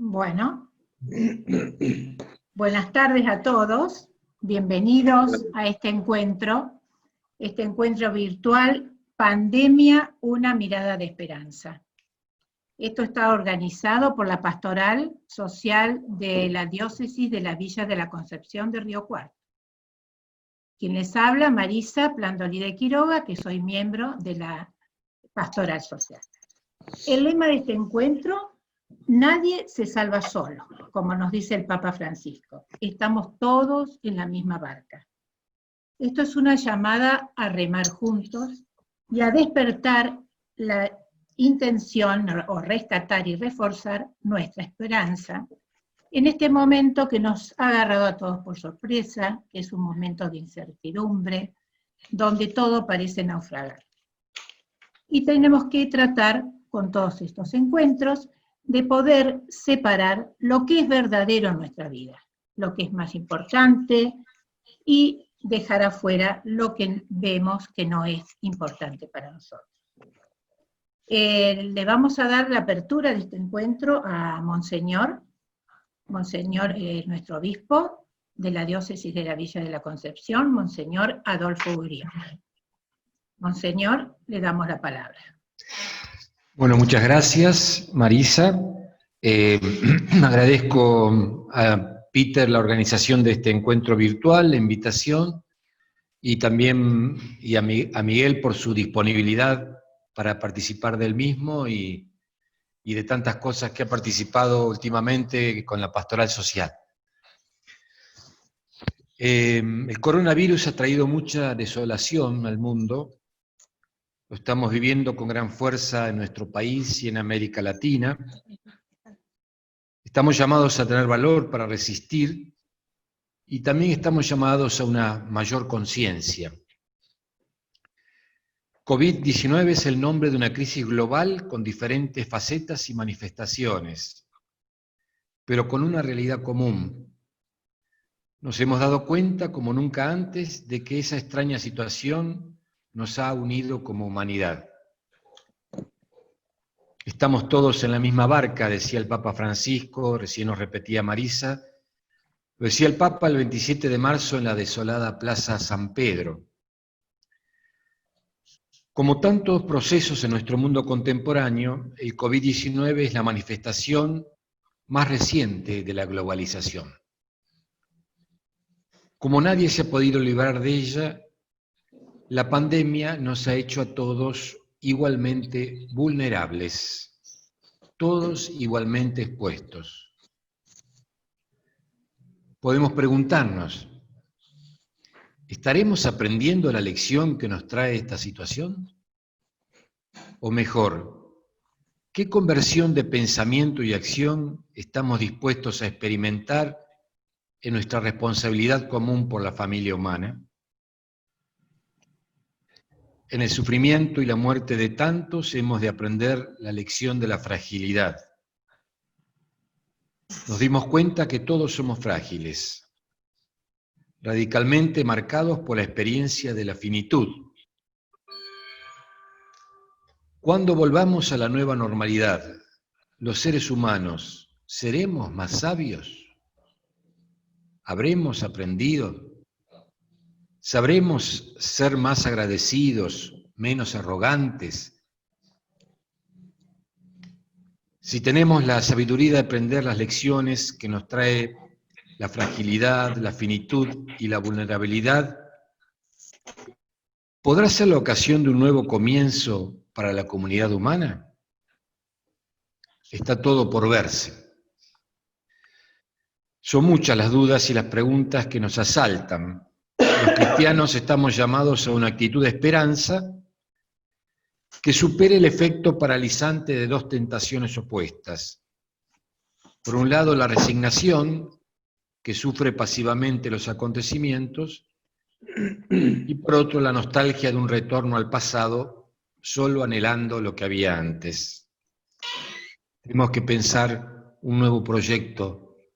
Bueno, buenas tardes a todos, bienvenidos a este encuentro virtual, Pandemia, una mirada de esperanza. Esto está organizado por la Pastoral Social de la Diócesis de la Villa de la Concepción de Río Cuarto. Quien les habla, Marisa Plandolí de Quiroga, que soy miembro de la Pastoral Social. El lema de este encuentro: nadie se salva solo, como nos dice el Papa Francisco. Estamos todos en la misma barca. Esto es una llamada a remar juntos y a despertar la intención, o rescatar y reforzar nuestra esperanza en este momento que nos ha agarrado a todos por sorpresa, que es un momento de incertidumbre, donde todo parece naufragar. Y tenemos que tratar, con todos estos encuentros, de poder separar lo que es verdadero en nuestra vida, lo que es más importante, y dejar afuera lo que vemos que no es importante para nosotros. Le vamos a dar la apertura de este encuentro a Monseñor, nuestro obispo de la Diócesis de la Villa de la Concepción, Monseñor Adolfo Urión. Monseñor, le damos la palabra. Bueno, muchas gracias, Marisa. Agradezco a Peter la organización de este encuentro virtual, la invitación, y también a Miguel por su disponibilidad para participar del mismo y de tantas cosas que ha participado últimamente con la pastoral social. El coronavirus ha traído mucha desolación al mundo. Lo estamos viviendo con gran fuerza en nuestro país y en América Latina. Estamos llamados a tener valor para resistir y también estamos llamados a una mayor conciencia. COVID-19 es el nombre de una crisis global con diferentes facetas y manifestaciones, pero con una realidad común. Nos hemos dado cuenta, como nunca antes, de que esa extraña situación nos ha unido como humanidad. Estamos todos en la misma barca, decía el Papa Francisco, recién nos repetía Marisa. Lo decía el Papa el 27 de marzo en la desolada Plaza San Pedro. Como tantos procesos en nuestro mundo contemporáneo, el COVID-19 es la manifestación más reciente de la globalización. Como nadie se ha podido librar de ella, la pandemia nos ha hecho a todos igualmente vulnerables, todos igualmente expuestos. Podemos preguntarnos, ¿estaremos aprendiendo la lección que nos trae esta situación? O mejor, ¿qué conversión de pensamiento y acción estamos dispuestos a experimentar en nuestra responsabilidad común por la familia humana? En el sufrimiento y la muerte de tantos hemos de aprender la lección de la fragilidad. Nos dimos cuenta que todos somos frágiles, radicalmente marcados por la experiencia de la finitud. Cuando volvamos a la nueva normalidad, los seres humanos, ¿seremos más sabios? ¿Habremos aprendido? ¿Sabremos ser más agradecidos, menos arrogantes? Si tenemos la sabiduría de aprender las lecciones que nos trae la fragilidad, la finitud y la vulnerabilidad, ¿podrá ser la ocasión de un nuevo comienzo para la comunidad humana? Está todo por verse. Son muchas las dudas y las preguntas que nos asaltan. Los cristianos estamos llamados a una actitud de esperanza que supere el efecto paralizante de dos tentaciones opuestas. Por un lado, la resignación, que sufre pasivamente los acontecimientos, y por otro, la nostalgia de un retorno al pasado, solo anhelando lo que había antes. Tenemos que pensar un nuevo proyecto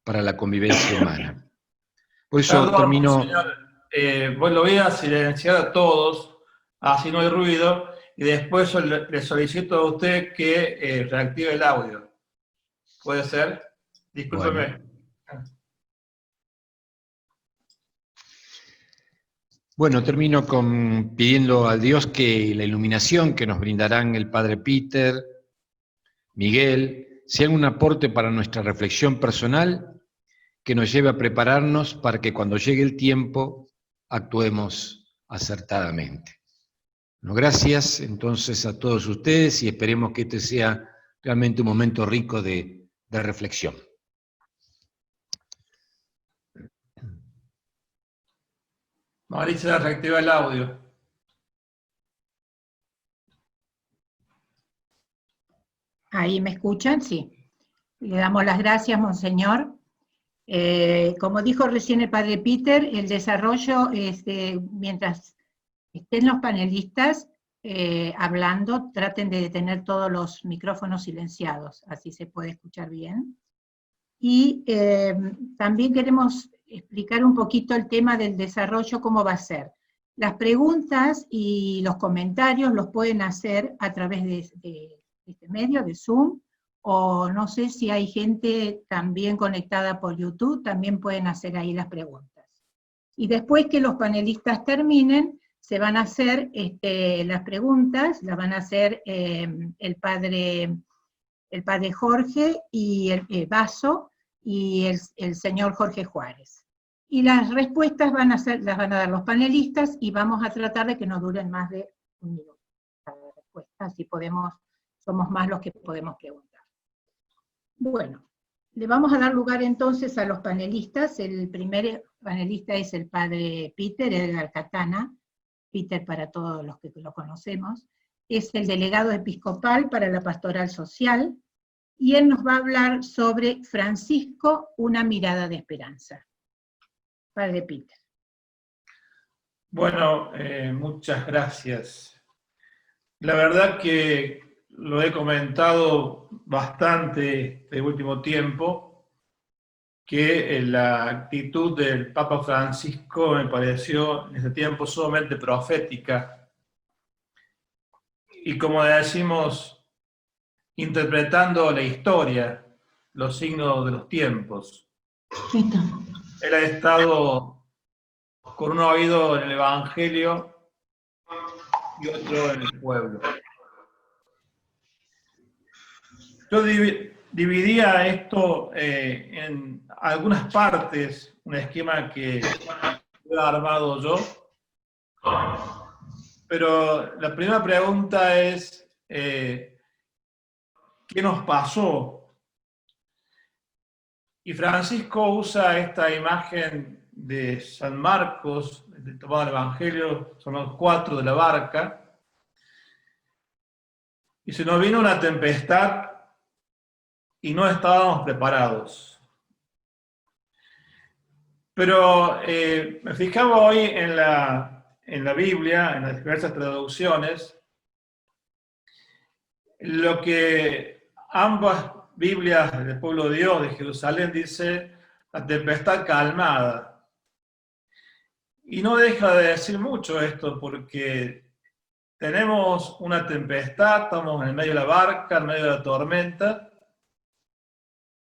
para la convivencia humana. Por eso termino... Señor, vos lo voy a silenciar a todos, así no hay ruido, y después le solicito a usted que reactive el audio. ¿Puede ser? Discúlpeme. Bueno, termino pidiendo a Dios que la iluminación que nos brindarán el Padre Peter, Miguel, sea un aporte para nuestra reflexión personal que nos lleve a prepararnos para que cuando llegue el tiempo actuemos acertadamente. Bueno, gracias entonces a todos ustedes y esperemos que este sea realmente un momento rico de reflexión. Mauricio, reactiva el audio. ¿Ahí me escuchan? Sí. Le damos las gracias, Monseñor. Como dijo recién el Padre Peter, el desarrollo, mientras estén los panelistas hablando, traten de tener todos los micrófonos silenciados, así se puede escuchar bien. Y también queremos explicar un poquito el tema del desarrollo, cómo va a ser. Las preguntas y los comentarios los pueden hacer a través de este medio, de Zoom, o no sé si hay gente también conectada por YouTube, también pueden hacer ahí las preguntas. Y después que los panelistas terminen, se van a hacer las preguntas, las van a hacer el padre Jorge y el Vaso y el señor Jorge Juárez. Y las respuestas las van a dar los panelistas y vamos a tratar de que no duren más de un minuto cada respuesta, así somos más los que podemos preguntar. Bueno, le vamos a dar lugar entonces a los panelistas. El primer panelista es el padre Peter Edgar Catana, Peter para todos los que lo conocemos, es el delegado episcopal para la pastoral social, y él nos va a hablar sobre Francisco, una mirada de esperanza. Padre Peter. Bueno, muchas gracias. La verdad que lo he comentado bastante este último tiempo, que la actitud del Papa Francisco me pareció en ese tiempo sumamente profética. Y como decimos, interpretando la historia, los signos de los tiempos. Él ha estado con un oído en el Evangelio y otro en el pueblo. Yo dividía esto en algunas partes, un esquema que he armado yo, pero la primera pregunta es, ¿qué nos pasó? Y Francisco usa esta imagen de San Marcos, tomado del Evangelio, son los 4 de la barca, y se nos vino una tempestad y no estábamos preparados. Pero me fijaba hoy en la Biblia, en las diversas traducciones, lo que ambas Biblias del pueblo de Dios de Jerusalén dice, la tempestad calmada. Y no deja de decir mucho esto, porque tenemos una tempestad, estamos en el medio de la barca, en medio de la tormenta,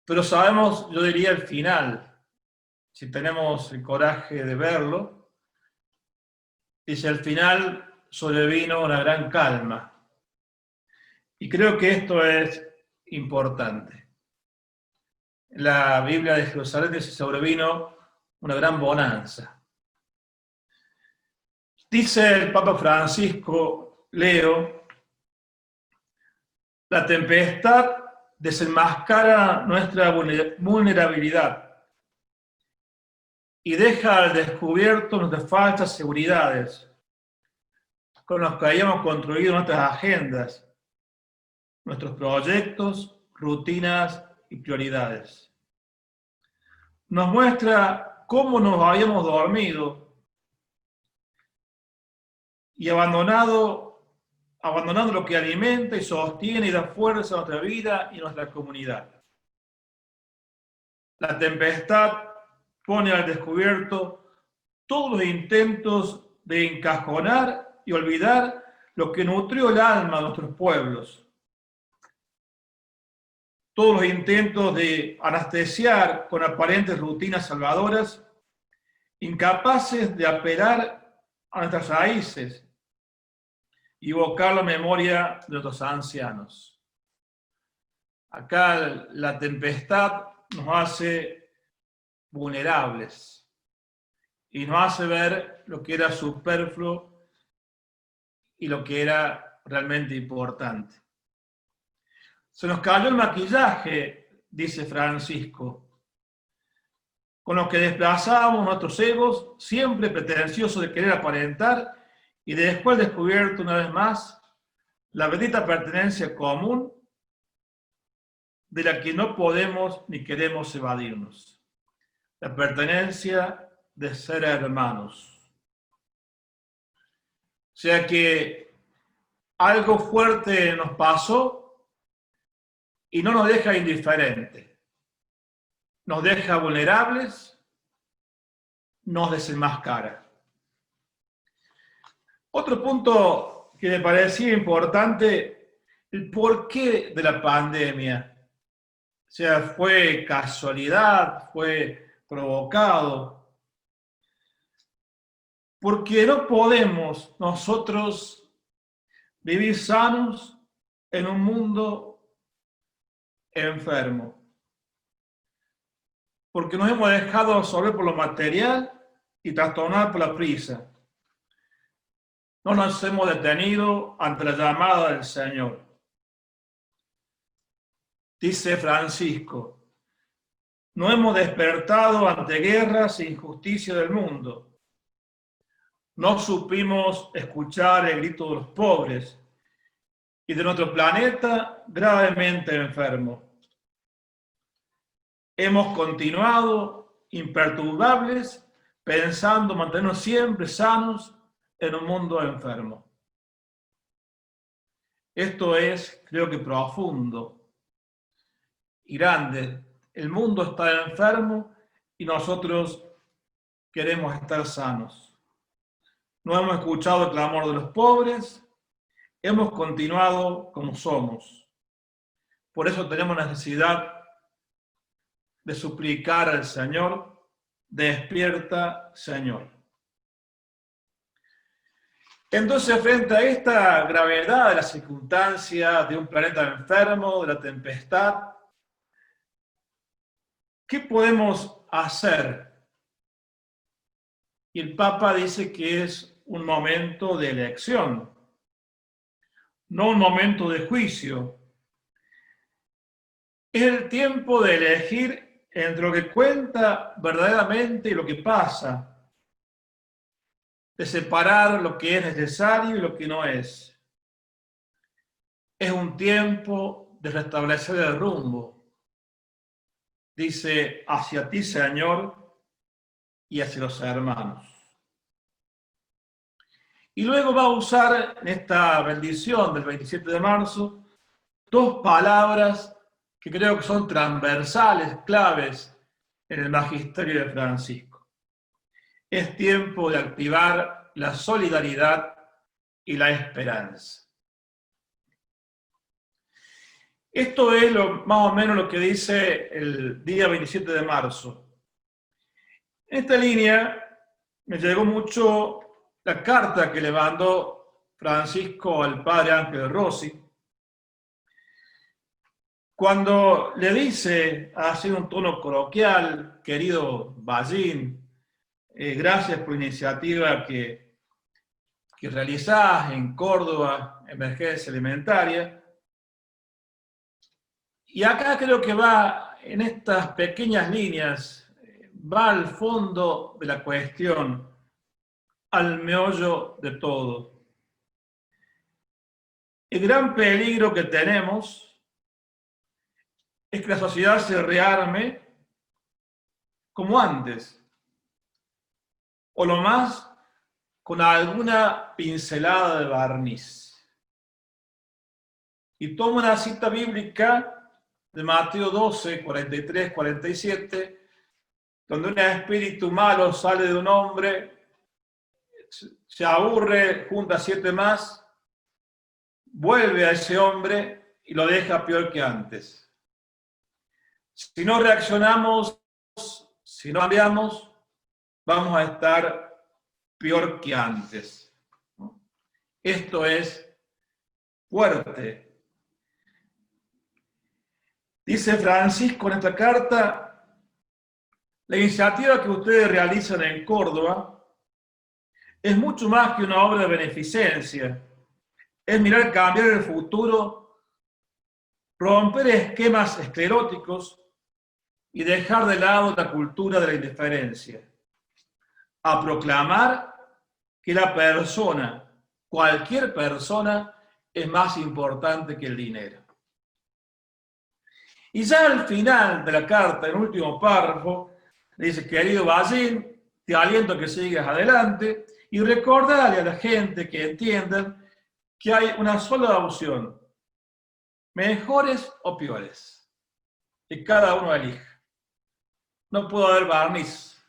pero sabemos, yo diría, el final, si tenemos el coraje de verlo, dice, al final sobrevino una gran calma. Y creo que esto es importante. La Biblia de Jerusalén dice, sobrevino una gran bonanza. Dice el Papa Francisco, leo, la tempestad desenmascara nuestra vulnerabilidad y deja al descubierto nuestras falsas seguridades con las que habíamos construido nuestras agendas, nuestros proyectos, rutinas y prioridades. Nos muestra cómo nos habíamos dormido y abandonando lo que alimenta y sostiene y da fuerza a nuestra vida y a nuestra comunidad. La tempestad pone al descubierto todos los intentos de encajonar y olvidar lo que nutrió el alma de nuestros pueblos. todos los intentos de anestesiar con aparentes rutinas salvadoras, incapaces de apelar a nuestras raíces y evocar la memoria de nuestros ancianos. Acá la tempestad nos hace vulnerables y nos hace ver lo que era superfluo y lo que era realmente importante. Se nos cayó el maquillaje, dice Francisco, con los que desplazábamos nuestros egos, siempre pretenciosos de querer aparentar, y de después descubierto una vez más la bendita pertenencia común de la que no podemos ni queremos evadirnos. La pertenencia de ser hermanos. O sea que algo fuerte nos pasó y no nos deja indiferentes. Nos deja vulnerables, nos desenmascara. Otro punto que me parecía importante, el porqué de la pandemia. O sea, fue casualidad, fue provocado. Porque no podemos nosotros vivir sanos en un mundo enfermo. Porque nos hemos dejado absorber por lo material y trastornar por la prisa. No nos hemos detenido ante la llamada del Señor. Dice Francisco, no hemos despertado ante guerras e injusticia del mundo. No supimos escuchar el grito de los pobres y de nuestro planeta gravemente enfermo. Hemos continuado imperturbables, pensando mantenernos siempre sanos en un mundo enfermo. Esto es, creo que profundo y grande. El mundo está enfermo y nosotros queremos estar sanos. No hemos escuchado el clamor de los pobres, hemos continuado como somos. Por eso tenemos necesidad de suplicar al Señor, despierta, Señor. Entonces, frente a esta gravedad de la circunstancia de un planeta enfermo, de la tempestad, ¿qué podemos hacer? Y el Papa dice que es un momento de elección, no un momento de juicio. Es el tiempo de elegir entre lo que cuenta verdaderamente y lo que pasa, de separar lo que es necesario y lo que no es. Es un tiempo de restablecer el rumbo. Dice, hacia ti, Señor, y hacia los hermanos. Y luego va a usar en esta bendición del 27 de marzo dos palabras que creo que son transversales, claves en el magisterio de Francisco. Es tiempo de activar la solidaridad y la esperanza. Esto es más o menos lo que dice el día 27 de marzo. En esta línea me llegó mucho la carta que le mandó Francisco al padre Ángel Rossi, cuando le dice, así en un tono coloquial, querido Ballín, gracias por la iniciativa que realizás en Córdoba, Emergencia Alimentaria. Y acá creo que va, en estas pequeñas líneas, va al fondo de la cuestión, al meollo de todo. El gran peligro que tenemos es que la sociedad se rearme como antes, o lo más con alguna pincelada de barniz. Y tomo una cita bíblica de Mateo 12, 43, 47, donde un espíritu malo sale de un hombre, se aburre, junta 7 más, vuelve a ese hombre y lo deja peor que antes. Si no reaccionamos, si no cambiamos, vamos a estar peor que antes. Esto es fuerte. Dice Francisco en esta carta, la iniciativa que ustedes realizan en Córdoba es mucho más que una obra de beneficencia. Es mirar cambiar el futuro, romper esquemas escleróticos y dejar de lado la cultura de la indiferencia. A proclamar que la persona, cualquier persona, es más importante que el dinero. Y ya al final de la carta, en el último párrafo, le dice, querido Ballín, te aliento a que sigas adelante y recordale a la gente que entiendan que hay una sola opción, mejores o peores, que cada uno elija. No puede haber barniz,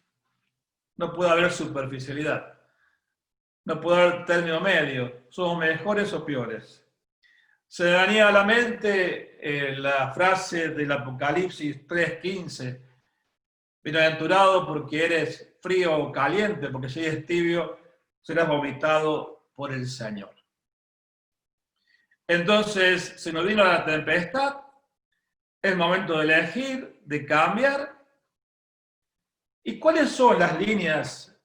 no puede haber superficialidad, no puede haber término medio, somos mejores o peores. Se me venía a la mente la frase del Apocalipsis 3:15, bienaventurado porque eres frío o caliente, porque si eres tibio, serás vomitado por el Señor. Entonces, se nos vino la tempestad, es momento de elegir, de cambiar. ¿Y cuáles son las líneas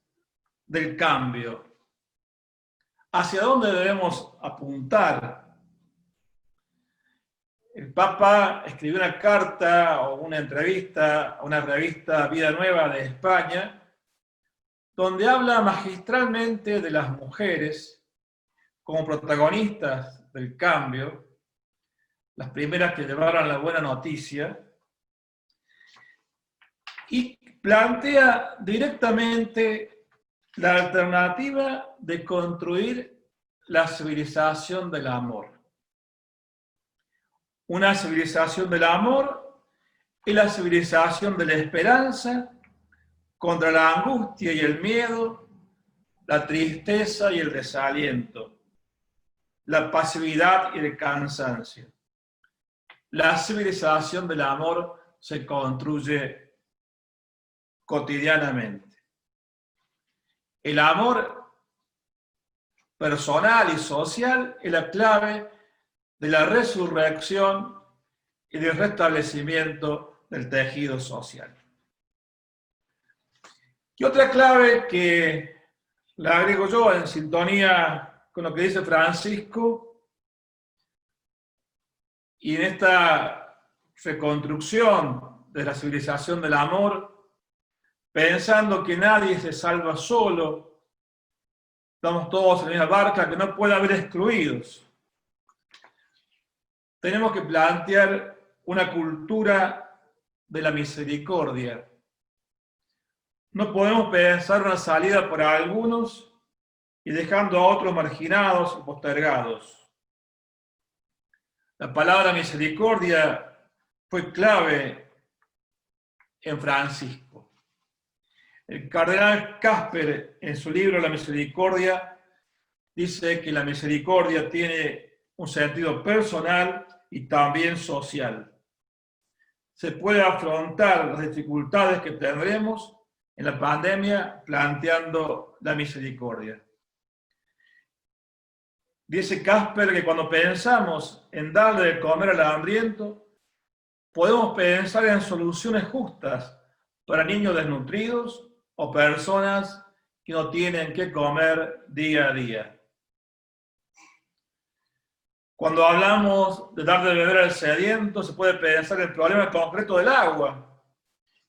del cambio? ¿Hacia dónde debemos apuntar? El Papa escribió una carta o una entrevista a una revista Vida Nueva de España, donde habla magistralmente de las mujeres como protagonistas del cambio, las primeras que llevaron la buena noticia, y plantea directamente la alternativa de construir la civilización del amor. Una civilización del amor es la civilización de la esperanza contra la angustia y el miedo, la tristeza y el desaliento, la pasividad y el cansancio. La civilización del amor se construye cotidianamente. El amor personal y social es la clave de la resurrección y del restablecimiento del tejido social. Y otra clave que la agrego yo en sintonía con lo que dice Francisco, y en esta reconstrucción de la civilización del amor, pensando que nadie se salva solo, estamos todos en la misma barca, que no puede haber excluidos. Tenemos que plantear una cultura de la misericordia. No podemos pensar una salida para algunos y dejando a otros marginados y postergados. La palabra misericordia fue clave en Francisco. El cardenal Casper, en su libro La Misericordia, dice que la misericordia tiene un sentido personal y también social. Se puede afrontar las dificultades que tendremos en la pandemia planteando la misericordia. Dice Casper que cuando pensamos en darle de comer al hambriento, podemos pensar en soluciones justas para niños desnutridos o personas que no tienen qué comer día a día. Cuando hablamos de dar de beber al sediento, se puede pensar en el problema concreto del agua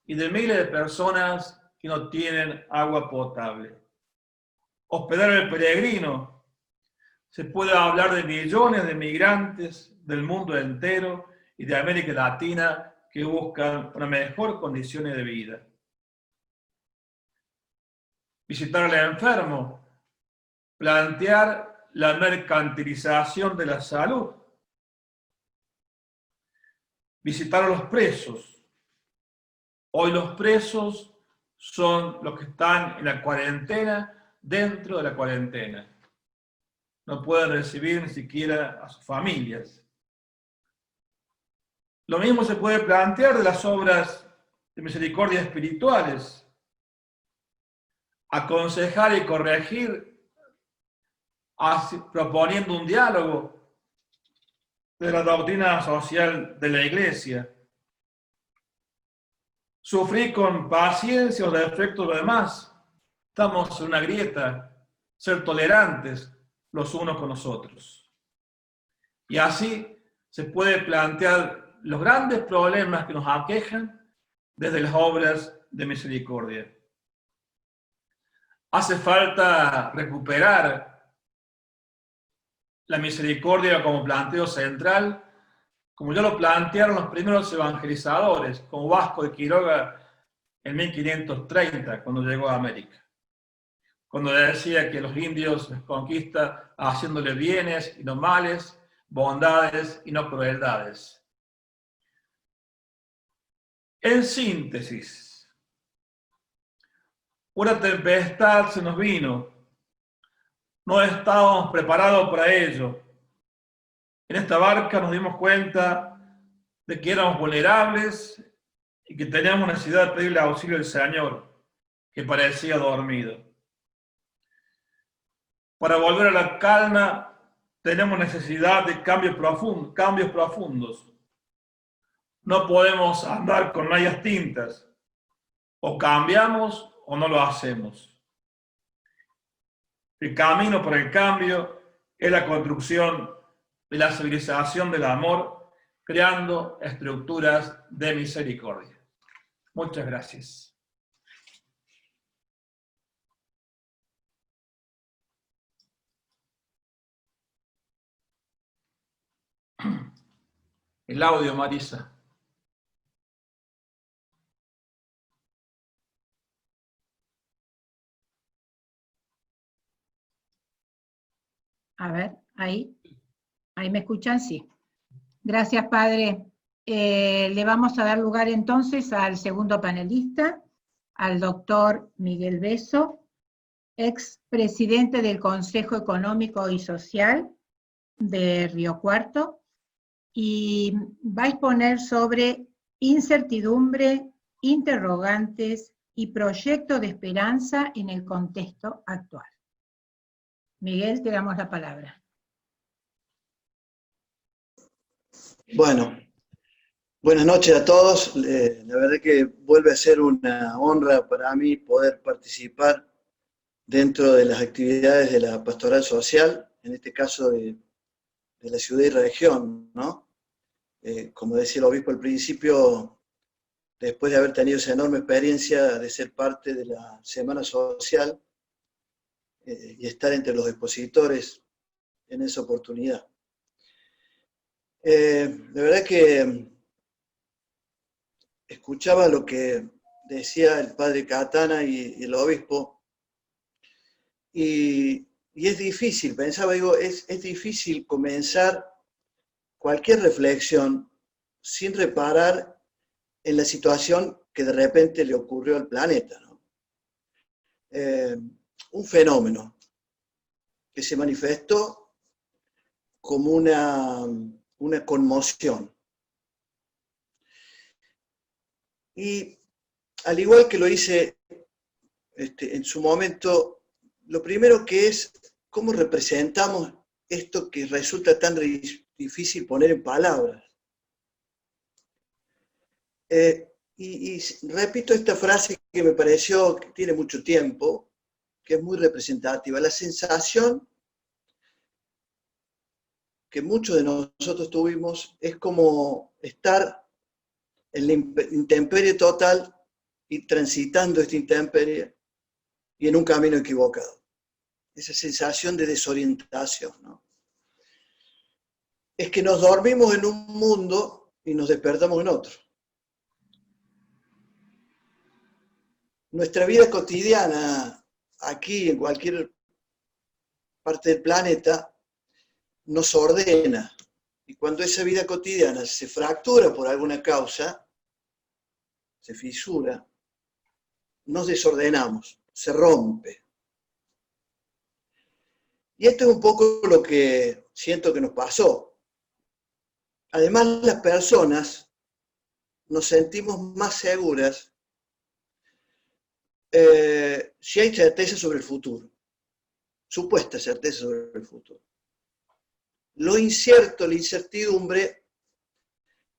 y de miles de personas que no tienen agua potable. Hospedar al peregrino, se puede hablar de millones de migrantes del mundo entero y de América Latina que buscan una mejor condición de vida. Visitar al enfermo, plantear la mercantilización de la salud, visitar a los presos. Hoy los presos son los que están en la cuarentena, dentro de la cuarentena. No pueden recibir ni siquiera a sus familias. Lo mismo se puede plantear de las obras de misericordia espirituales. Aconsejar y corregir, proponiendo un diálogo de la doctrina social de la Iglesia. Sufrir con paciencia los defectos de los demás. Estamos en una grieta. Ser tolerantes los unos con los otros. Y así se puede plantear los grandes problemas que nos aquejan desde las obras de misericordia. Hace falta recuperar la misericordia como planteo central, como ya lo plantearon los primeros evangelizadores, como Vasco de Quiroga en 1530, cuando llegó a América. Cuando decía que los indios les conquista haciéndole bienes y no males, bondades y no crueldades. En síntesis, una tempestad se nos vino. No estábamos preparados para ello. En esta barca nos dimos cuenta de que éramos vulnerables y que teníamos necesidad de pedirle auxilio al Señor, que parecía dormido. Para volver a la calma, tenemos necesidad de cambios profundos. No podemos andar con medias tintas. O cambiamos o no lo hacemos. El camino para el cambio es la construcción de la civilización del amor, creando estructuras de misericordia. Muchas gracias. El audio, Marisa. A ver, ahí me escuchan, sí. Gracias, padre. Le vamos a dar lugar entonces al segundo panelista, al doctor Miguel Besso, expresidente del Consejo Económico y Social de Río Cuarto, y va a exponer sobre incertidumbre, interrogantes y proyecto de esperanza en el contexto actual. Miguel, te damos la palabra. Bueno, buenas noches a todos. La verdad que vuelve a ser una honra para mí poder participar dentro de las actividades de la pastoral social, en este caso de la ciudad y región, ¿no? Como decía el obispo al principio, después de haber tenido esa enorme experiencia de ser parte de la Semana Social y estar entre los expositores en esa oportunidad. La verdad que escuchaba lo que decía el padre Catana y el obispo, y es difícil, pensaba, digo, es difícil comenzar cualquier reflexión sin reparar en la situación que de repente le ocurrió al planeta, ¿no? Un fenómeno que se manifestó como una conmoción. Y al igual que lo hice en su momento, lo primero que es cómo representamos esto que resulta tan difícil poner en palabras. Y repito esta frase que me pareció que tiene mucho tiempo, que es muy representativa. La sensación que muchos de nosotros tuvimos es como estar en la intemperie total y transitando esta intemperie y en un camino equivocado. Esa sensación de desorientación, ¿no? Es que nos dormimos en un mundo y nos despertamos en otro. Nuestra vida cotidiana, aquí en cualquier parte del planeta, nos ordena. Y cuando esa vida cotidiana se fractura por alguna causa, se fisura, nos desordenamos, se rompe. Y esto es un poco lo que siento que nos pasó. Además, las personas nos sentimos más seguras si hay certeza sobre el futuro, supuesta certeza sobre el futuro. Lo incierto, la incertidumbre,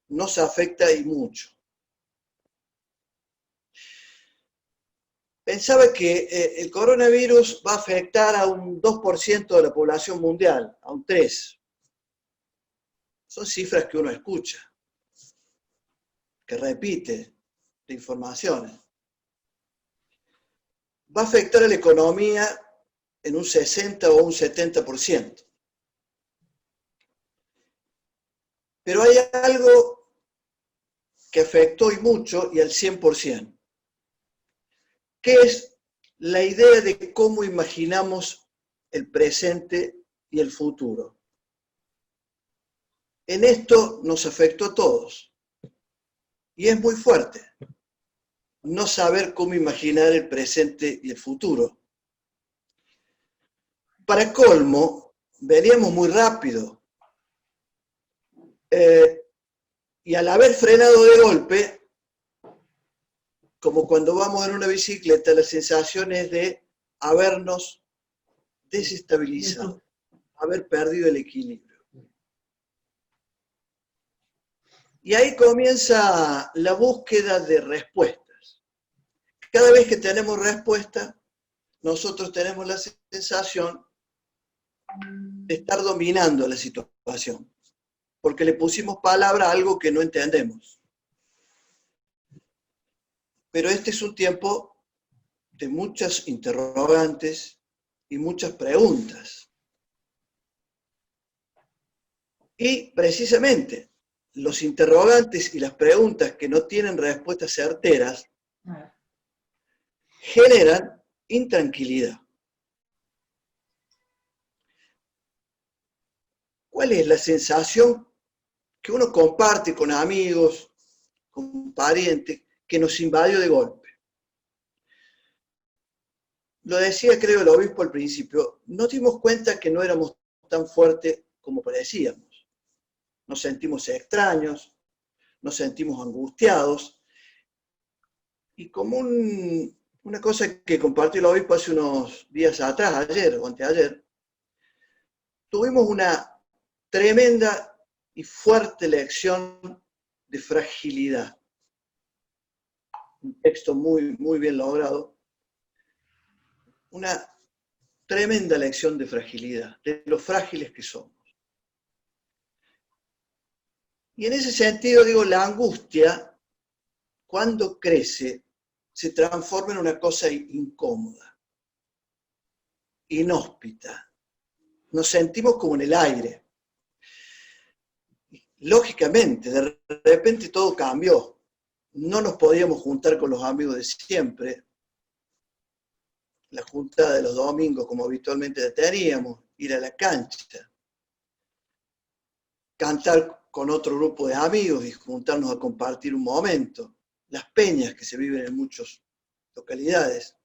nos afecta y mucho. Pensaba que el coronavirus va a afectar a un 2% de la población mundial, a un 3%. Son cifras que uno escucha, que repite de informaciones. Va a afectar a la economía en un 60 o un 70%. Pero hay algo que afectó y mucho y al 100%, que es la idea de cómo imaginamos el presente y el futuro. En esto nos afectó a todos. Y es muy fuerte no saber cómo imaginar el presente y el futuro. Para colmo, veníamos muy rápido. Y al haber frenado de golpe, como cuando vamos en una bicicleta, la sensación es de habernos desestabilizado, haber perdido el equilibrio. Y ahí comienza la búsqueda de respuestas. Cada vez que tenemos respuesta, nosotros tenemos la sensación de estar dominando la situación, porque le pusimos palabra a algo que no entendemos. Pero este es un tiempo de muchas interrogantes y muchas preguntas. Y precisamente los interrogantes y las preguntas que no tienen respuestas certeras generan intranquilidad. ¿Cuál es la sensación que uno comparte con amigos, con parientes, que nos invadió de golpe? Lo decía, creo, el obispo al principio, nos dimos cuenta que no éramos tan fuertes como parecíamos. Nos sentimos extraños, nos sentimos angustiados, y como una cosa que compartió el obispo hace unos días atrás, ayer o anteayer, tuvimos una tremenda y fuerte lección de fragilidad. Un texto muy, muy bien logrado. Una tremenda lección de fragilidad, de lo frágiles que somos. Y en ese sentido, digo, la angustia, cuando crece, se transforma en una cosa incómoda, inhóspita. Nos sentimos como en el aire. Lógicamente, de repente todo cambió. No nos podíamos juntar con los amigos de siempre. La juntada de los domingos, como habitualmente la teníamos, ir a la cancha, cantar con otro grupo de amigos y juntarnos a compartir un momento, las peñas que se viven en muchas localidades.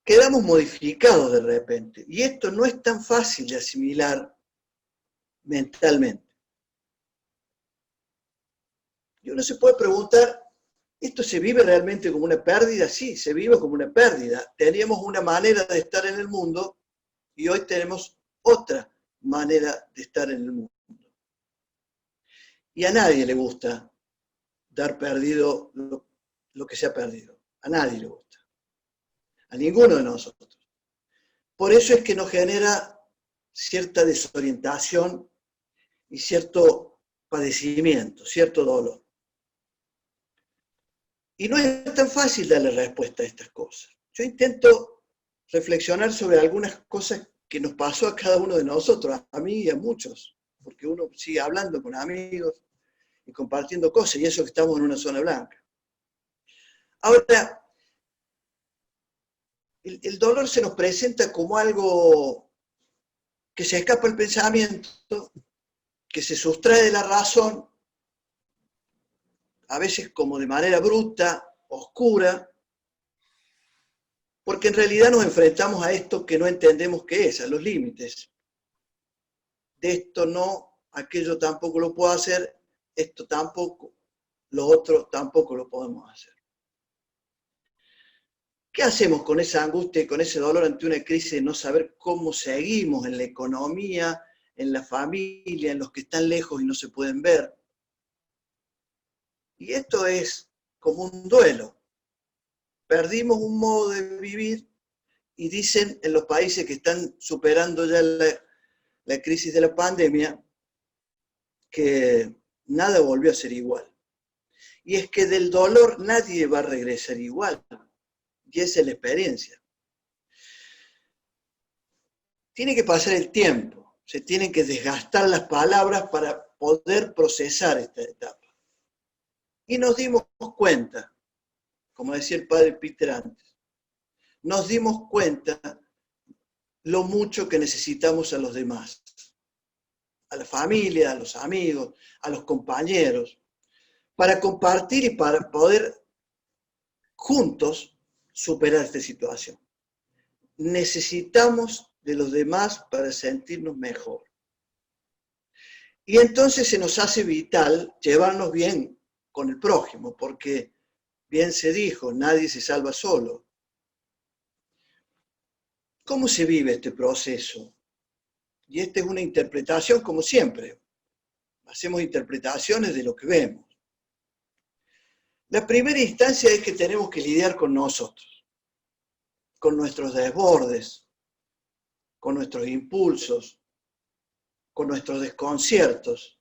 Quedamos modificados de repente, y esto no es tan fácil de asimilar mentalmente. Y uno se puede preguntar, ¿esto se vive realmente como una pérdida? Sí, se vive como una pérdida. Teníamos una manera de estar en el mundo y hoy tenemos otra manera de estar en el mundo. Y a nadie le gusta dar perdido lo que se ha perdido. A nadie le gusta. A ninguno de nosotros. Por eso es que nos genera cierta desorientación y cierto padecimiento, cierto dolor. Y no es tan fácil darle respuesta a estas cosas. Yo intento reflexionar sobre algunas cosas que nos pasó a cada uno de nosotros, a mí y a muchos, porque uno sigue hablando con amigos y compartiendo cosas, y eso que estamos en una zona blanca. Ahora, el dolor se nos presenta como algo que se escapa al pensamiento, que se sustrae de la razón, a veces como de manera bruta, oscura, porque en realidad nos enfrentamos a esto que no entendemos qué es, a los límites. De esto no, aquello tampoco lo puedo hacer, esto tampoco, lo otro tampoco lo podemos hacer. ¿Qué hacemos con esa angustia y con ese dolor ante una crisis de no saber cómo seguimos en la economía, en la familia, en los que están lejos y no se pueden ver? Y esto es como un duelo. Perdimos un modo de vivir y dicen en los países que están superando ya la crisis de la pandemia que nada volvió a ser igual. Y es que del dolor nadie va a regresar igual. Y esa es la experiencia. Tiene que pasar el tiempo, se tienen que desgastar las palabras para poder procesar esta etapa. Y nos dimos cuenta, como decía el padre Peter antes, nos dimos cuenta lo mucho que necesitamos a los demás, a la familia, a los amigos, a los compañeros, para compartir y para poder juntos superar esta situación. Necesitamos de los demás para sentirnos mejor. Y entonces se nos hace vital llevarnos bien con el prójimo, porque bien se dijo, nadie se salva solo. ¿Cómo se vive este proceso? Y esta es una interpretación, como siempre. Hacemos interpretaciones de lo que vemos. La primera instancia es que tenemos que lidiar con nosotros, con nuestros desbordes, con nuestros impulsos, con nuestros desconciertos,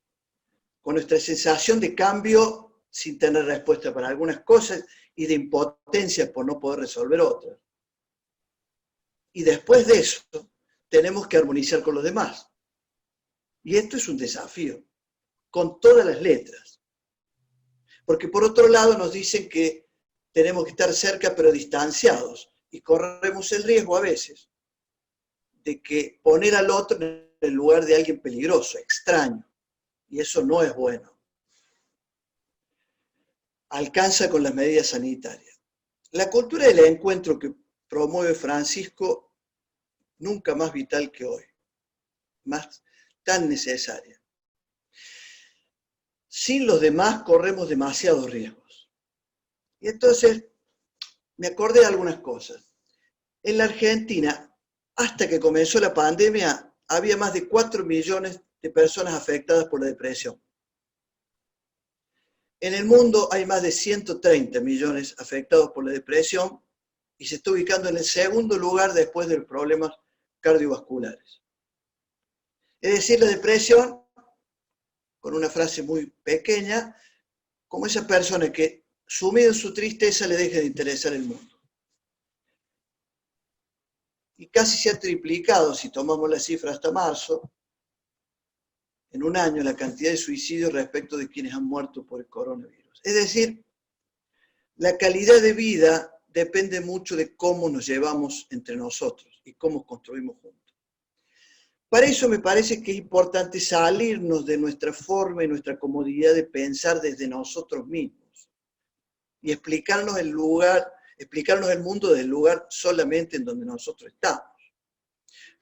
con nuestra sensación de cambio sin tener respuesta para algunas cosas y de impotencia por no poder resolver otras. Y después de eso, tenemos que armonizar con los demás. Y esto es un desafío, con todas las letras. Porque por otro lado nos dicen que tenemos que estar cerca pero distanciados. Y corremos el riesgo a veces de que poner al otro en el lugar de alguien peligroso, extraño. Y eso no es bueno. Alcanza con las medidas sanitarias. La cultura del encuentro que promueve Francisco, nunca más vital que hoy. Más tan necesaria. Sin los demás corremos demasiados riesgos. Y entonces me acordé de algunas cosas. En la Argentina, hasta que comenzó la pandemia, había más de 4 millones de personas afectadas por la depresión. En el mundo hay más de 130 millones afectados por la depresión y se está ubicando en el segundo lugar después de los problemas cardiovasculares. Es decir, la depresión, con una frase muy pequeña, como esa persona que, sumida en su tristeza, le deja de interesar el mundo. Y casi se ha triplicado, si tomamos la cifra hasta marzo, en un año, la cantidad de suicidios respecto de quienes han muerto por el coronavirus. Es decir, la calidad de vida depende mucho de cómo nos llevamos entre nosotros y cómo construimos juntos. Para eso me parece que es importante salirnos de nuestra forma y nuestra comodidad de pensar desde nosotros mismos y explicarnos el mundo del lugar solamente en donde nosotros estamos.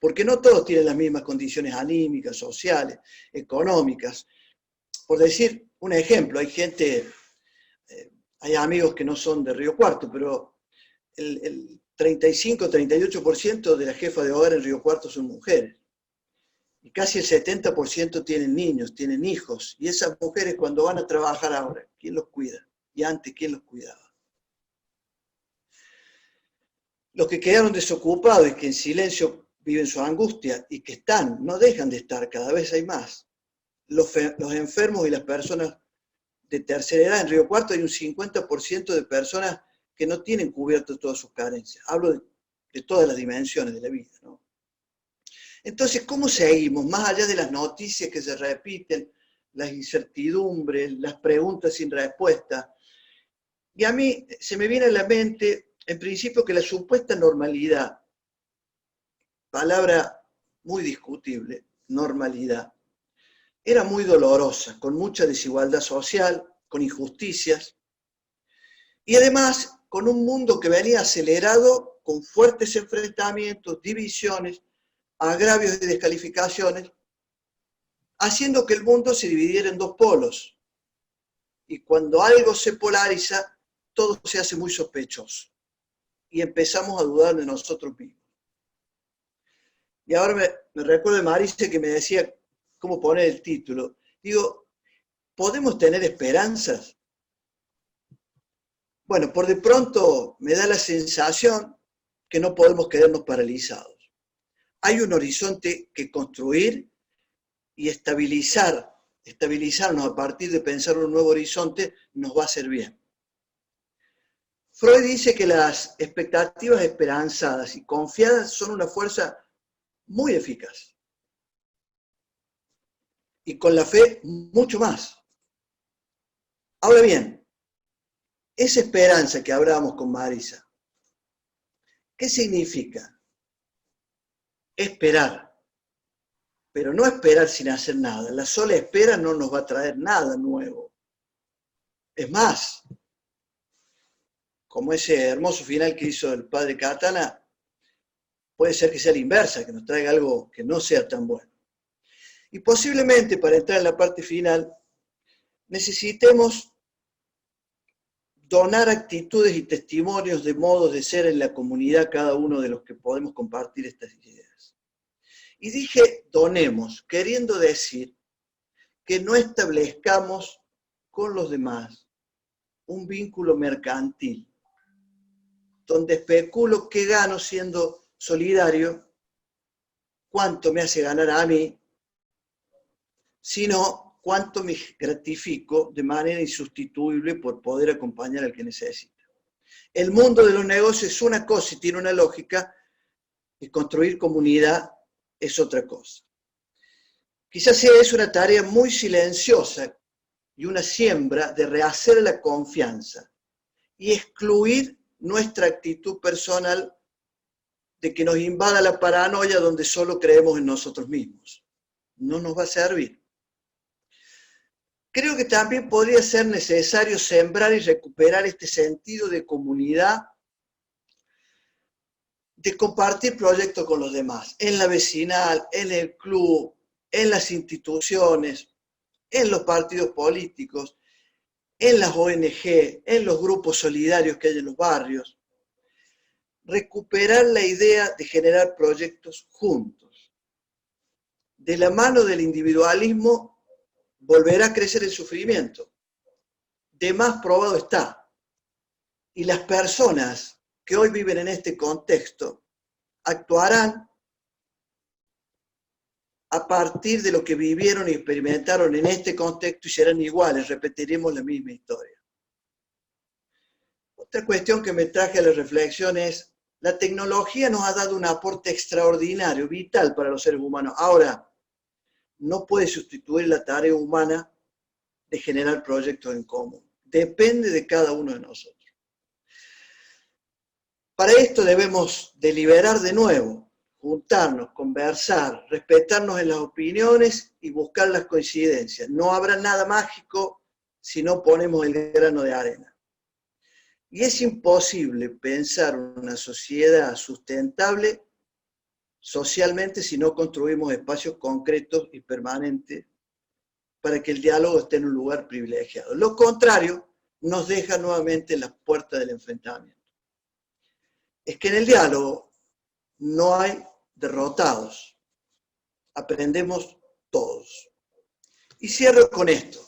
Porque no todos tienen las mismas condiciones anímicas, sociales, económicas. Por decir un ejemplo, hay amigos que no son de Río Cuarto, pero el 35-38% de la jefa de hogar en Río Cuarto son mujeres. Y casi el 70% tienen niños, tienen hijos. Y esas mujeres cuando van a trabajar ahora, ¿quién los cuida? Y antes, ¿quién los cuidaba? Los que quedaron desocupados y que en silencio viven su angustia y que no dejan de estar, cada vez hay más. Los enfermos y las personas de tercera edad, en Río Cuarto hay un 50% de personas que no tienen cubierto todas sus carencias. Hablo de todas las dimensiones de la vida, ¿no? Entonces, ¿cómo seguimos? Más allá de las noticias que se repiten, las incertidumbres, las preguntas sin respuesta. Y a mí se me viene a la mente, en principio, que la supuesta normalidad, palabra muy discutible, normalidad, era muy dolorosa, con mucha desigualdad social, con injusticias, y además con un mundo que venía acelerado, con fuertes enfrentamientos, divisiones, agravios y descalificaciones, haciendo que el mundo se dividiera en dos polos. Y cuando algo se polariza, todo se hace muy sospechoso. Y empezamos a dudar de nosotros mismos. Y ahora me recuerdo de Marisa que me decía cómo poner el título. Digo, ¿podemos tener esperanzas? Bueno, por de pronto me da la sensación que no podemos quedarnos paralizados. Hay un horizonte que construir y estabilizarnos a partir de pensar un nuevo horizonte nos va a hacer bien. Freud dice que las expectativas esperanzadas y confiadas son una fuerza muy eficaz. Y con la fe, mucho más. Ahora bien, esa esperanza que hablábamos con Marisa, ¿qué significa? Esperar. Pero no esperar sin hacer nada. La sola espera no nos va a traer nada nuevo. Es más, como ese hermoso final que hizo el padre Katana, puede ser que sea la inversa, que nos traiga algo que no sea tan bueno. Y posiblemente para entrar en la parte final, necesitemos donar actitudes y testimonios de modos de ser en la comunidad cada uno de los que podemos compartir estas ideas. Y dije donemos, queriendo decir que no establezcamos con los demás un vínculo mercantil, donde especulo qué gano siendo solidario, cuánto me hace ganar a mí, sino cuánto me gratifico de manera insustituible por poder acompañar al que necesita. El mundo de los negocios es una cosa y tiene una lógica, y construir comunidad es otra cosa. Quizás sea es una tarea muy silenciosa y una siembra de rehacer la confianza y excluir nuestra actitud personal de que nos invada la paranoia donde solo creemos en nosotros mismos. No nos va a servir. Creo que también podría ser necesario sembrar y recuperar este sentido de comunidad, de compartir proyectos con los demás, en la vecinal, en el club, en las instituciones, en los partidos políticos, en las ONG, en los grupos solidarios que hay en los barrios. Recuperar la idea de generar proyectos juntos. De la mano del individualismo volverá a crecer el sufrimiento. De más probado está. Y las personas que hoy viven en este contexto actuarán a partir de lo que vivieron y experimentaron en este contexto y serán iguales, repetiremos la misma historia. Otra cuestión que me traje a la reflexión es, la tecnología nos ha dado un aporte extraordinario, vital para los seres humanos. Ahora, no puede sustituir la tarea humana de generar proyectos en común. Depende de cada uno de nosotros. Para esto debemos deliberar de nuevo, juntarnos, conversar, respetarnos en las opiniones y buscar las coincidencias. No habrá nada mágico si no ponemos el grano de arena. Y es imposible pensar una sociedad sustentable socialmente si no construimos espacios concretos y permanentes para que el diálogo esté en un lugar privilegiado. Lo contrario nos deja nuevamente en las puertas del enfrentamiento. Es que en el diálogo no hay derrotados, aprendemos todos. Y cierro con esto,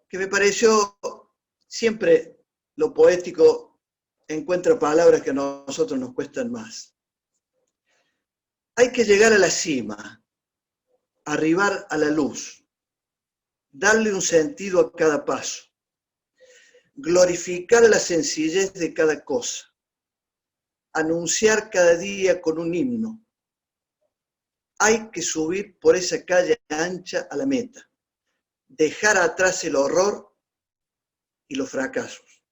que me pareció siempre lo poético encuentra palabras que a nosotros nos cuestan más. Hay que llegar a la cima, arribar a la luz, darle un sentido a cada paso, glorificar la sencillez de cada cosa, anunciar cada día con un himno. Hay que subir por esa calle ancha a la meta, dejar atrás el horror y los fracasos.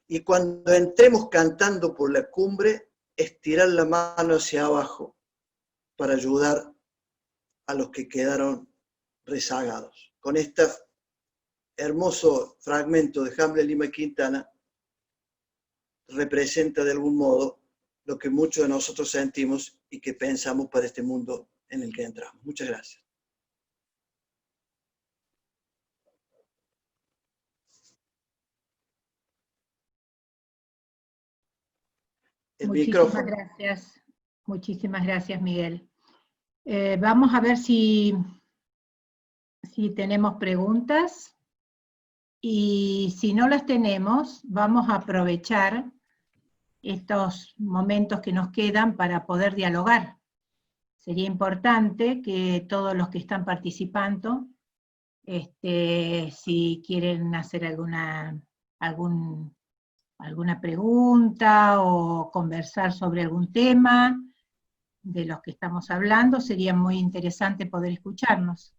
Y cuando entremos cantando por la cumbre, estirar la mano hacia abajo para ayudar a los que quedaron rezagados. Con este hermoso fragmento de Hamlet Lima Quintana, representa de algún modo lo que muchos de nosotros sentimos y que pensamos para este mundo en el que entramos. Muchas gracias. el Muchísimas micrófono. gracias. Muchísimas gracias, Miguel. Vamos a ver si tenemos preguntas. Y si no las tenemos, vamos a aprovechar estos momentos que nos quedan para poder dialogar. Sería importante que todos los que están participando, si quieren hacer alguna pregunta o conversar sobre algún tema de los que estamos hablando, sería muy interesante poder escucharnos.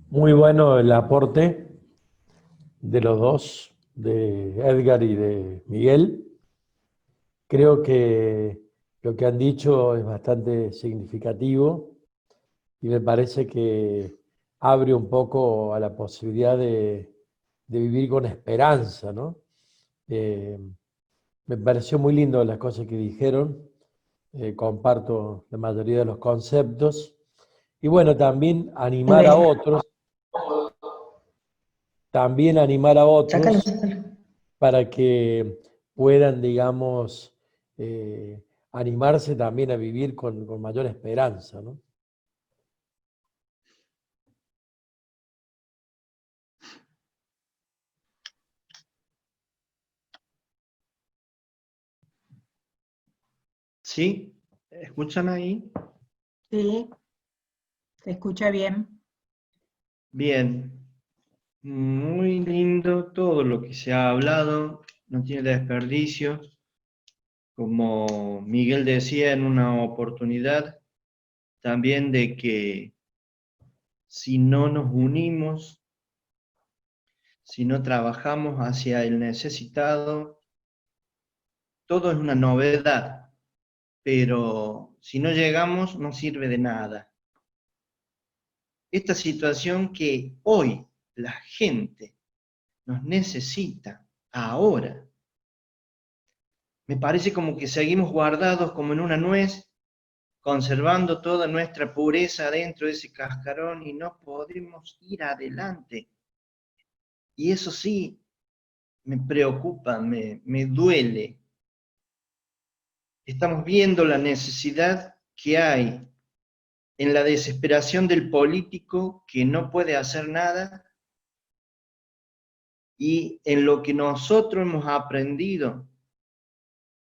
Muy bueno el aporte de los dos, de Edgar y de Miguel. Creo que lo que han dicho es bastante significativo y me parece que abre un poco a la posibilidad de vivir con esperanza, ¿no? Me pareció muy lindo las cosas que dijeron, comparto la mayoría de los conceptos y bueno, también animar a otros para que puedan, digamos, animarse también a vivir con mayor esperanza, ¿no? ¿Sí? ¿Escuchan ahí? Sí, se escucha bien. Bien. Muy lindo todo lo que se ha hablado, no tiene desperdicio. Como Miguel decía en una oportunidad, también de que si no nos unimos, si no trabajamos hacia el necesitado, todo es una novedad, pero si no llegamos no sirve de nada. Esta situación que hoy la gente nos necesita ahora, me parece como que seguimos guardados como en una nuez, conservando toda nuestra pureza dentro de ese cascarón y no podemos ir adelante. Y eso sí, me preocupa, me duele. Estamos viendo la necesidad que hay en la desesperación del político que no puede hacer nada y en lo que nosotros hemos aprendido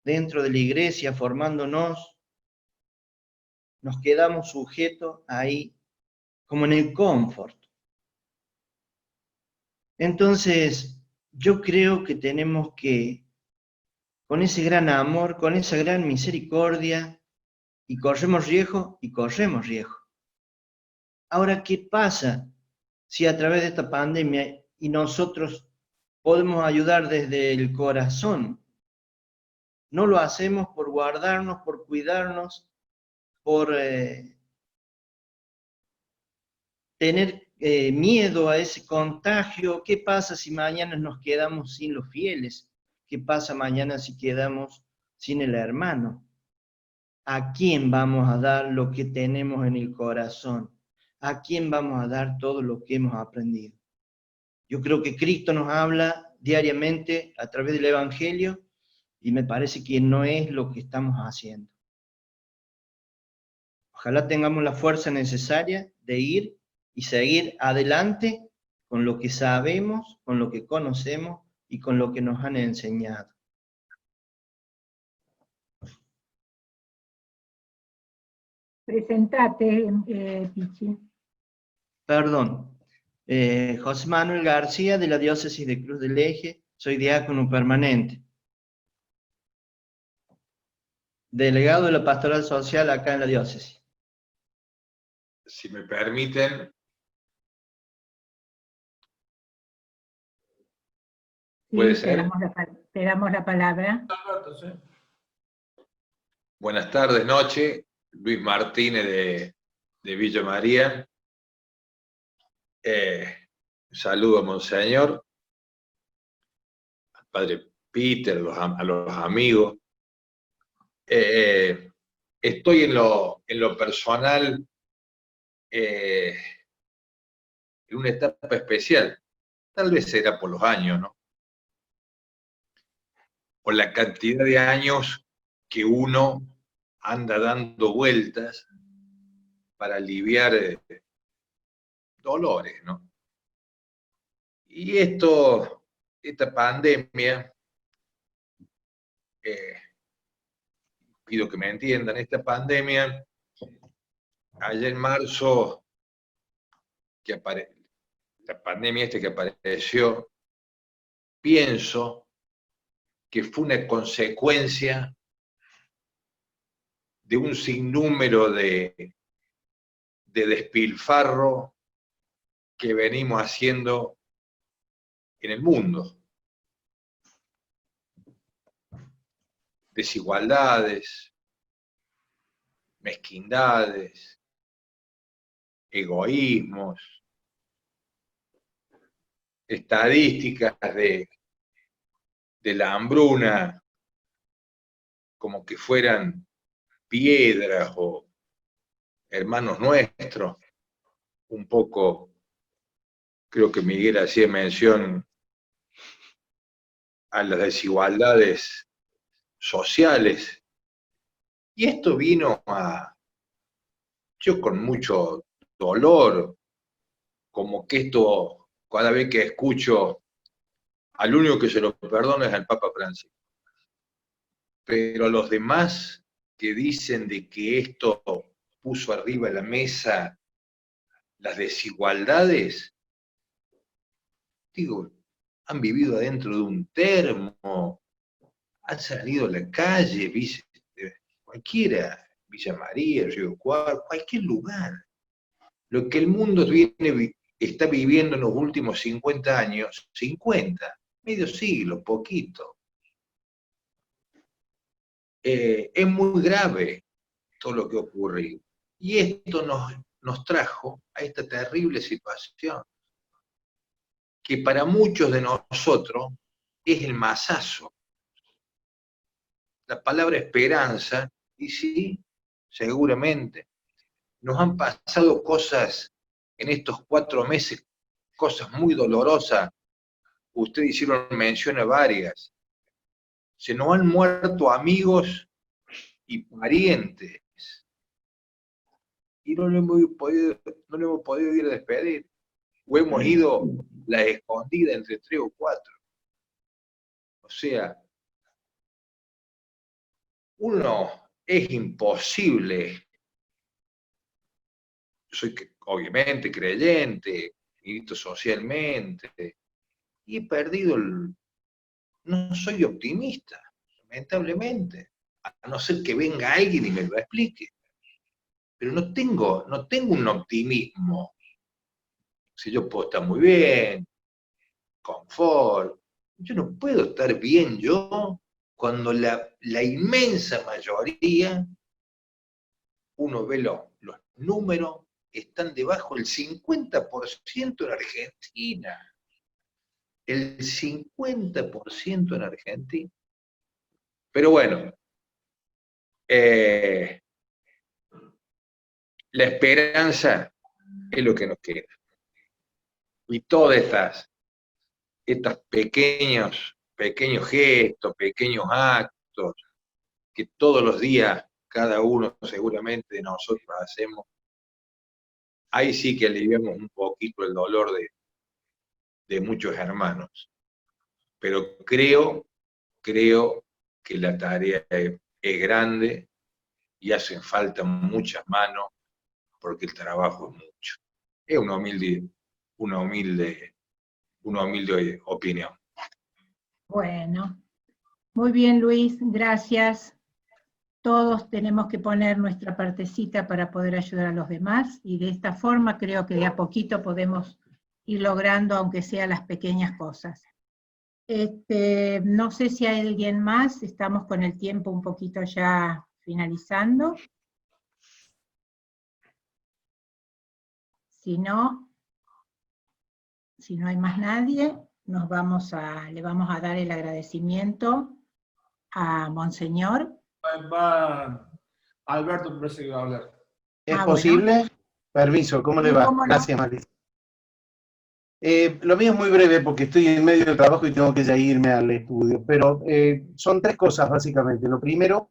dentro de la iglesia, formándonos, nos quedamos sujetos ahí, como en el confort. Entonces, yo creo que tenemos que, con ese gran amor, con esa gran misericordia, y corremos riesgo, Ahora, ¿qué pasa si a través de esta pandemia y nosotros podemos ayudar desde el corazón? No lo hacemos por guardarnos, por cuidarnos, por tener miedo a ese contagio. ¿Qué pasa si mañana nos quedamos sin los fieles? ¿Qué pasa mañana si quedamos sin el hermano? ¿A quién vamos a dar lo que tenemos en el corazón? ¿A quién vamos a dar todo lo que hemos aprendido? Yo creo que Cristo nos habla diariamente a través del Evangelio y me parece que no es lo que estamos haciendo. Ojalá tengamos la fuerza necesaria de ir y seguir adelante con lo que sabemos, con lo que conocemos y con lo que nos han enseñado. Presentate, Pichi. Perdón, José Manuel García de la Diócesis de Cruz del Eje, soy diácono permanente. Delegado de la Pastoral Social acá en la diócesis. Si me permiten. ¿Puede ser? Te damos la palabra. Buenas tardes, noche. Luis Martínez de Villa María. Un saludo a Monseñor, al Padre Peter, a los amigos. estoy en lo personal en una etapa especial. Tal vez será por los años, ¿no? Por la cantidad de años que uno anda dando vueltas para aliviar dolores, ¿no? Y esta pandemia, pido que me entiendan, esta pandemia, allá en marzo, la pandemia que apareció, pienso que fue una consecuencia de un sinnúmero de despilfarro que venimos haciendo en el mundo. Desigualdades, mezquindades, egoísmos, estadísticas de la hambruna como que fueran piedras o hermanos nuestros. Un poco, creo que Miguel hacía mención a las desigualdades sociales. Y esto vino yo con mucho dolor, como que esto, cada vez que escucho, al único que se lo perdona es al Papa Francisco. Pero a los demás que dicen de que esto puso arriba de la mesa las desigualdades, digo, han vivido adentro de un termo, han salido a la calle, cualquiera, Villa María, Río Cuarto, cualquier lugar. Lo que el mundo está viviendo en los últimos 50 años, 50, medio siglo, poquito. Es muy grave todo lo que ha ocurrido. Y esto nos trajo a esta terrible situación, que para muchos de nosotros es el masazo. La palabra esperanza, y sí, seguramente, nos han pasado cosas en estos 4 meses, cosas muy dolorosas. Ustedes hicieron mención a varias. Se nos han muerto amigos y parientes. Y no lo hemos podido ir a despedir. O hemos ido la escondida entre 3 o 4. O sea, es imposible. Yo soy obviamente creyente, milito socialmente, y he perdido no soy optimista, lamentablemente, a no ser que venga alguien y me lo explique. Pero no tengo un optimismo. Si yo puedo estar muy bien, confort, yo no puedo estar bien yo cuando la inmensa mayoría, uno ve los números, están debajo del 50% en Argentina. El 50% en Argentina. Pero bueno, la esperanza es lo que nos queda. Y todas estas pequeños gestos, pequeños actos, que todos los días cada uno seguramente de nosotros hacemos, ahí sí que aliviamos un poquito el dolor de muchos hermanos. Pero creo que la tarea es grande y hacen falta muchas manos porque el trabajo es mucho. Es una humilde opinión. Bueno, muy bien, Luis, gracias. Todos tenemos que poner nuestra partecita para poder ayudar a los demás, y de esta forma creo que de a poquito podemos ir logrando, aunque sea las pequeñas cosas. No sé si hay alguien más, estamos con el tiempo un poquito ya finalizando. Si no hay más nadie, le vamos a dar el agradecimiento a Monseñor. Alberto me parece que va a hablar. ¿Es bueno. posible? Permiso, ¿cómo le va? ¿Cómo no? Gracias, Marisa. Lo mío es muy breve porque estoy en medio del trabajo y tengo que ya irme al estudio, pero son tres cosas básicamente. Lo primero,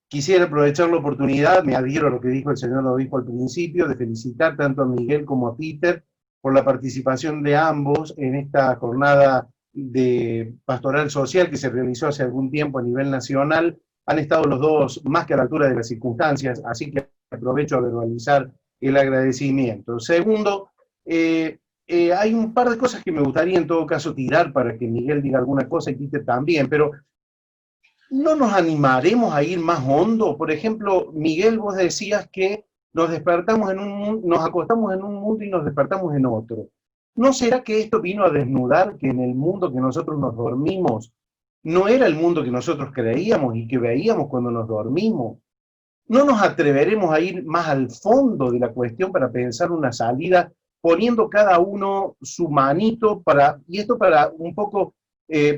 quisiera aprovechar la oportunidad, me adhiero a lo que dijo el señor obispo al principio, de felicitar tanto a Miguel como a Peter por la participación de ambos en esta jornada de pastoral social que se realizó hace algún tiempo a nivel nacional. Han estado los dos más que a la altura de las circunstancias, así que aprovecho a verbalizar el agradecimiento. Segundo, hay un par de cosas que me gustaría en todo caso tirar para que Miguel diga alguna cosa y Peter también, pero ¿no nos animaremos a ir más hondo? Por ejemplo, Miguel, vos decías que nos despertamos en un mundo, nos acostamos en un mundo y nos despertamos en otro. ¿No será que esto vino a desnudar que en el mundo que nosotros nos dormimos no era el mundo que nosotros creíamos y que veíamos cuando nos dormimos? ¿No nos atreveremos a ir más al fondo de la cuestión para pensar una salida, poniendo cada uno su manito para, y esto para un poco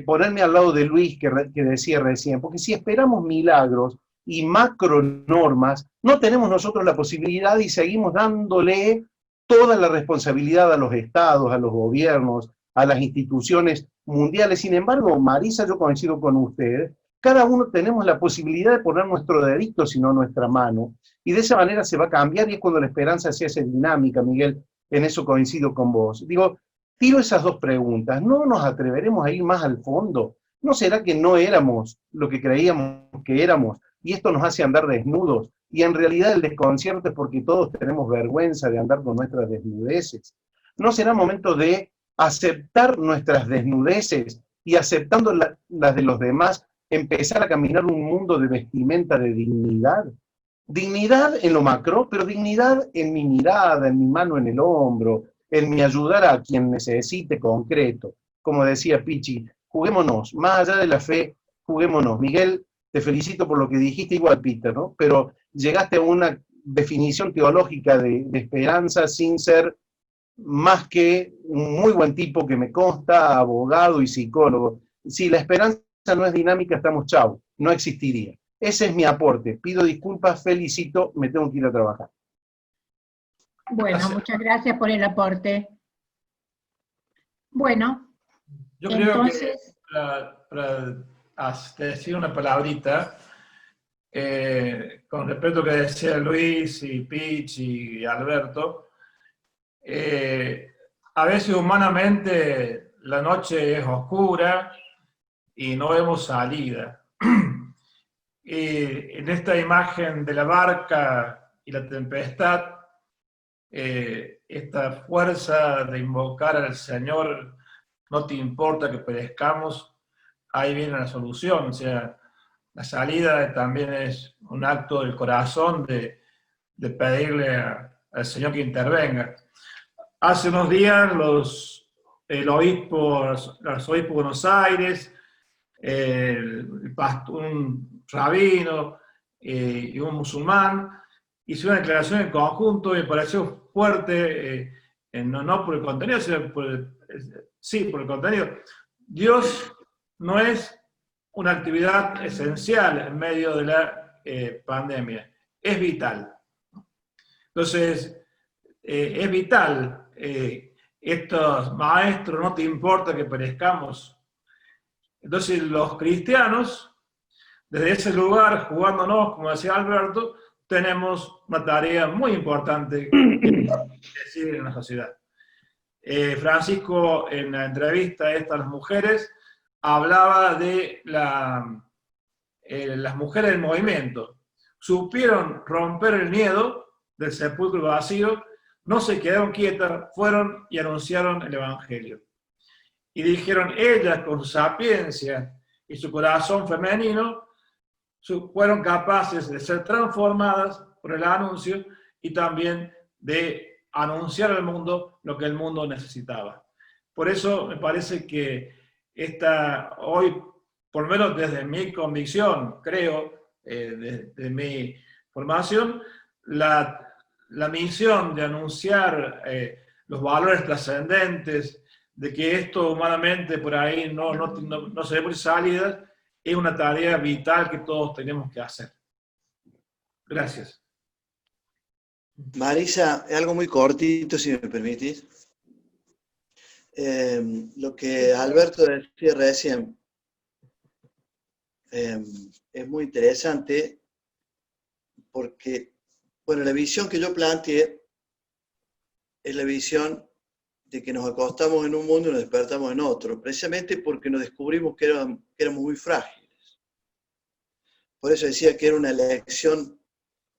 ponerme al lado de Luis que decía recién, porque si esperamos milagros y macro normas, no tenemos nosotros la posibilidad y seguimos dándole toda la responsabilidad a los estados, a los gobiernos, a las instituciones mundiales. Sin embargo, Marisa, yo coincido con usted, cada uno tenemos la posibilidad de poner nuestro dedito, si no nuestra mano, y de esa manera se va a cambiar y es cuando la esperanza se hace dinámica, Miguel, en eso coincido con vos. Digo, tiro esas dos preguntas, ¿no nos atreveremos a ir más al fondo? ¿No será que no éramos lo que creíamos que éramos y esto nos hace andar desnudos? Y en realidad el desconcierto es porque todos tenemos vergüenza de andar con nuestras desnudeces. ¿No será momento de aceptar nuestras desnudeces y aceptando las de los demás, empezar a caminar un mundo de vestimenta de dignidad? Dignidad en lo macro, pero dignidad en mi mirada, en mi mano en el hombro, en mi ayudar a quien necesite concreto. Como decía Pichi, juguémonos, más allá de la fe, juguémonos. Miguel, te felicito por lo que dijiste, igual Peter, ¿no? Pero llegaste a una definición teológica de esperanza sin ser más que un muy buen tipo que me consta, abogado y psicólogo. Si la esperanza no es dinámica, estamos chau, no existiría. Ese es mi aporte. Pido disculpas, felicito, me tengo que ir a trabajar. Bueno, muchas gracias por el aporte. Bueno, Yo creo entonces, que para decir una palabrita, con respecto a lo que decía Luis y Pich y Alberto, a veces humanamente la noche es oscura y no vemos salida. Y en esta imagen de la barca y la tempestad, esta fuerza de invocar al Señor, no te importa que perezcamos, ahí viene la solución. O sea, la salida también es un acto del corazón de pedirle al Señor que intervenga. Hace unos días el arzobispo de Buenos Aires, un rabino y un musulmán hicieron una declaración en conjunto y me pareció fuerte, no por el contenido, sino por el contenido. Dios no es una actividad esencial en medio de la pandemia, es vital. Entonces, es vital. Estos maestros, no te importa que perezcamos. Entonces, los cristianos, desde ese lugar, jugándonos, como decía Alberto, tenemos una tarea muy importante que decir en la sociedad. Francisco, en la entrevista esta a las mujeres, hablaba de las mujeres del movimiento. Supieron romper el miedo del sepulcro vacío, no se quedaron quietas, fueron y anunciaron el Evangelio. Y dijeron, ellas con su sapiencia y su corazón femenino, fueron capaces de ser transformadas por el anuncio y también de anunciar al mundo lo que el mundo necesitaba. Por eso me parece que hoy, por lo menos desde mi convicción, creo, desde mi formación, la misión de anunciar los valores trascendentes, de que esto humanamente por ahí no se ve por salida, es una tarea vital que todos tenemos que hacer. Gracias. Marisa, algo muy cortito, si me permitís. Lo que Alberto decía recién es muy interesante porque, bueno, la visión que yo planteé es la visión de que nos acostamos en un mundo y nos despertamos en otro, precisamente porque nos descubrimos que éramos muy frágiles. Por eso decía que era una lección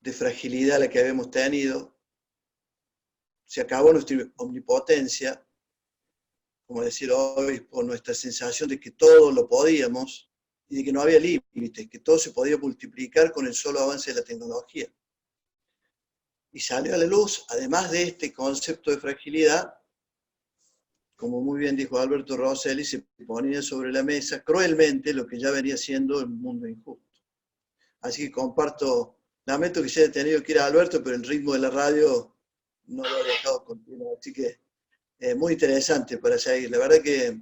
de fragilidad la que habíamos tenido. Se acabó nuestra omnipotencia, como decir hoy, por nuestra sensación de que todo lo podíamos y de que no había límites, que todo se podía multiplicar con el solo avance de la tecnología. Y salió a la luz, además de este concepto de fragilidad, como muy bien dijo Alberto Rosselli, se ponía sobre la mesa cruelmente lo que ya venía siendo el mundo injusto. Así que comparto, lamento que se haya tenido que ir a Alberto, pero el ritmo de la radio no lo ha dejado continuar. Así que muy interesante para seguir. La verdad que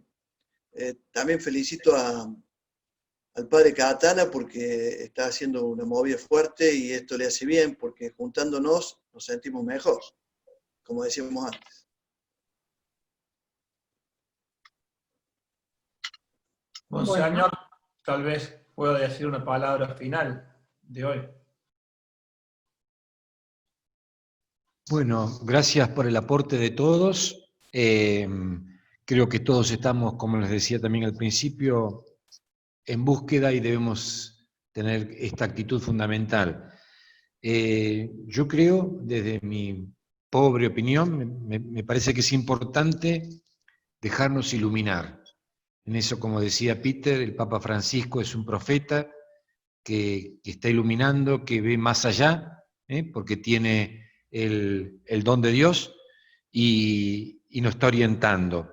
también felicito al padre Catana porque está haciendo una movida fuerte y esto le hace bien porque juntándonos nos sentimos mejor, como decíamos antes. Monseñor, tal vez pueda decir una palabra final de hoy. Bueno, gracias por el aporte de todos. Creo que todos estamos, como les decía también al principio, en búsqueda y debemos tener esta actitud fundamental. Yo creo, desde mi pobre opinión, me parece que es importante dejarnos iluminar. En eso, como decía Peter, el Papa Francisco es un profeta que está iluminando, que ve más allá, porque tiene el don de Dios y nos está orientando.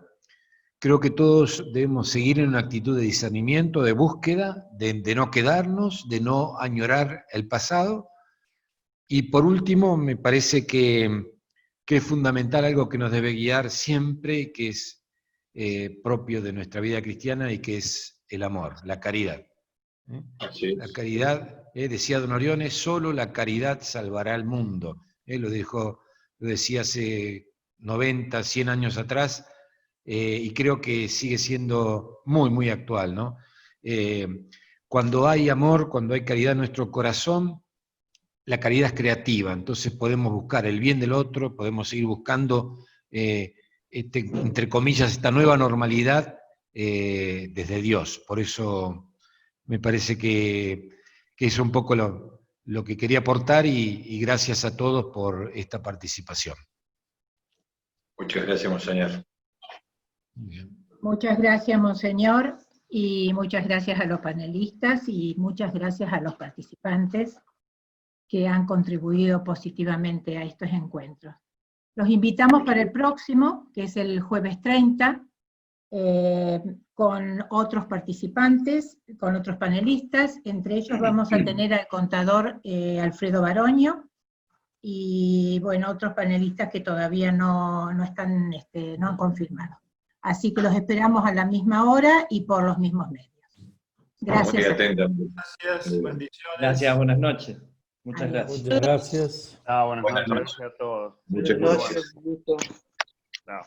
Creo que todos debemos seguir en una actitud de discernimiento, de búsqueda, de no quedarnos, de no añorar el pasado. Y por último, me parece que es fundamental algo que nos debe guiar siempre, que es propio de nuestra vida cristiana y que es el amor, la caridad. La caridad, decía Don Orione, solo la caridad salvará al mundo. Lo decía hace 90, 100 años atrás, y creo que sigue siendo muy, muy actual, ¿no? Cuando hay amor, cuando hay caridad en nuestro corazón, la caridad es creativa, entonces podemos buscar el bien del otro, podemos seguir buscando, entre comillas, esta nueva normalidad desde Dios. Por eso me parece que es un poco lo que quería aportar y gracias a todos por esta participación. Muchas gracias, Monseñor. Muchas gracias, Monseñor, y muchas gracias a los panelistas y muchas gracias a los participantes que han contribuido positivamente a estos encuentros. Los invitamos para el próximo, que es el jueves 30, con otros participantes, con otros panelistas. Entre ellos vamos a tener al contador Alfredo Baroño, y bueno, otros panelistas que todavía no están, no han confirmado. Así que los esperamos a la misma hora y por los mismos medios. Gracias. Gracias, bendiciones. Gracias, buenas noches. Muchas gracias. Muchas gracias. Buenas noches a todos. Muchas Gracias, gusto. Chao.